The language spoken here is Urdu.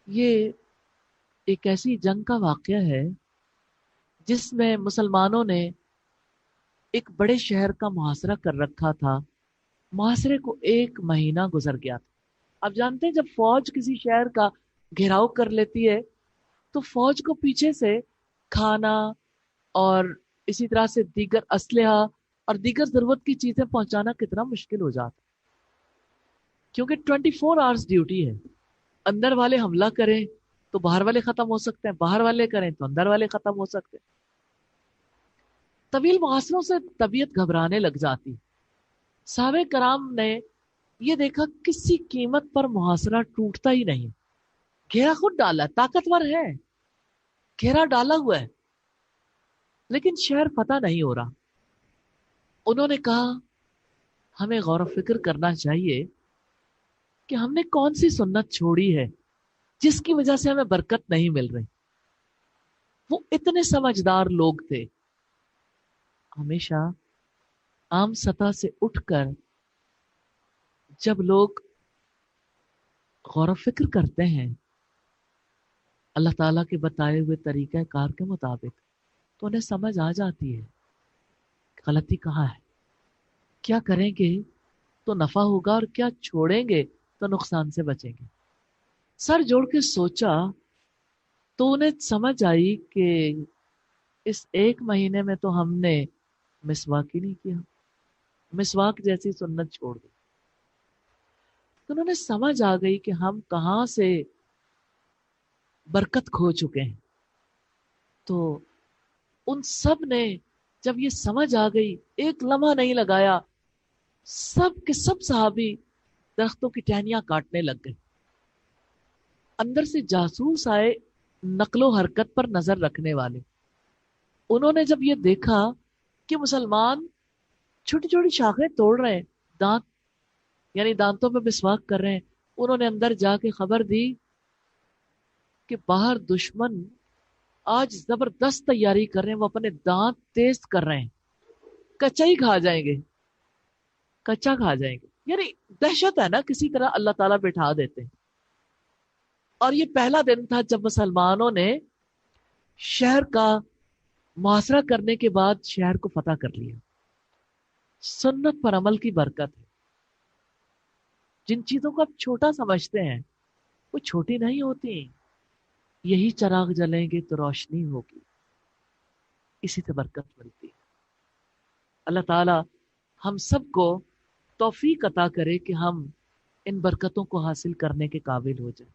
یہ ایک ایسی جنگ کا واقعہ ہے جس میں مسلمانوں نے ایک بڑے شہر کا محاصرہ کر رکھا تھا. محاصرے کو 1 مہینہ گزر گیا تھا. آپ جانتے ہیں جب فوج کسی شہر کا گھیراؤ کر لیتی ہے تو فوج کو پیچھے سے کھانا اور اسی طرح سے دیگر اسلحہ اور دیگر ضرورت کی چیزیں پہنچانا کتنا مشکل ہو جاتا، کیونکہ 24 آورس ڈیوٹی ہے. اندر والے حملہ کریں تو باہر والے ختم ہو سکتے ہیں، باہر والے کریں تو اندر والے ختم ہو سکتے ہیں. طویل محاصروں سے طبیعت گھبرانے لگ جاتی. صحابہ کرام نے یہ دیکھا کسی قیمت پر محاصرہ ٹوٹتا ہی نہیں. گھیرا خود ڈالا، طاقتور ہے، گھیرا ڈالا ہوا ہے، لیکن شہر فتح نہیں ہو رہا. انہوں نے کہا ہمیں غور و فکر کرنا چاہیے کہ ہم نے کون سی سنت چھوڑی ہے جس کی وجہ سے ہمیں برکت نہیں مل رہی. وہ اتنے سمجھدار لوگ تھے. ہمیشہ عام سطح سے اٹھ کر جب لوگ غور و فکر کرتے ہیں اللہ تعالیٰ کے بتائے ہوئے طریقہ کار کے مطابق تو انہیں سمجھ آ جاتی ہے غلطی کہاں ہے، کیا کریں گے تو نفع ہوگا اور کیا چھوڑیں گے تو نقصان سے بچیں گے. سر جوڑ کے سوچا تو انہیں سمجھ آئی کہ اس 1 مہینے میں تو ہم نے مسواک ہی نہیں کیا، مسواک جیسی سنت چھوڑ دی. تو انہوں نے سمجھ آ گئی کہ ہم کہاں سے برکت کھو چکے ہیں. تو ان سب نے جب یہ سمجھ آ گئی ایک لمحہ نہیں لگایا، سب کے سب صحابی درختوں کی ٹہنیاں کاٹنے لگ گئے. اندر سے جاسوس آئے نقل و حرکت پر نظر رکھنے والے. انہوں نے جب یہ دیکھا کہ مسلمان چھوٹی چھوٹی شاخیں توڑ رہے ہیں، دانت یعنی دانتوں میں مسواک کر رہے ہیں، انہوں نے اندر جا کے خبر دی کہ باہر دشمن آج زبردست تیاری کر رہے ہیں، وہ اپنے دانت تیز کر رہے ہیں، کچا ہی کھا جائیں گے، کچا کھا جائیں گے. یعنی دہشت ہے نا، کسی طرح اللہ تعالیٰ بٹھا دیتے ہیں. اور یہ پہلا دن تھا جب مسلمانوں نے شہر کا محاصرہ کرنے کے بعد شہر کو فتح کر لیا. سنت پر عمل کی برکت ہے. جن چیزوں کو آپ چھوٹا سمجھتے ہیں وہ چھوٹی نہیں ہوتی. یہی چراغ جلیں گے تو روشنی ہوگی، اسی سے برکت ملتی ہے. اللہ تعالی ہم سب کو توفیق عطا کرے کہ ہم ان برکتوں کو حاصل کرنے کے قابل ہو جائیں.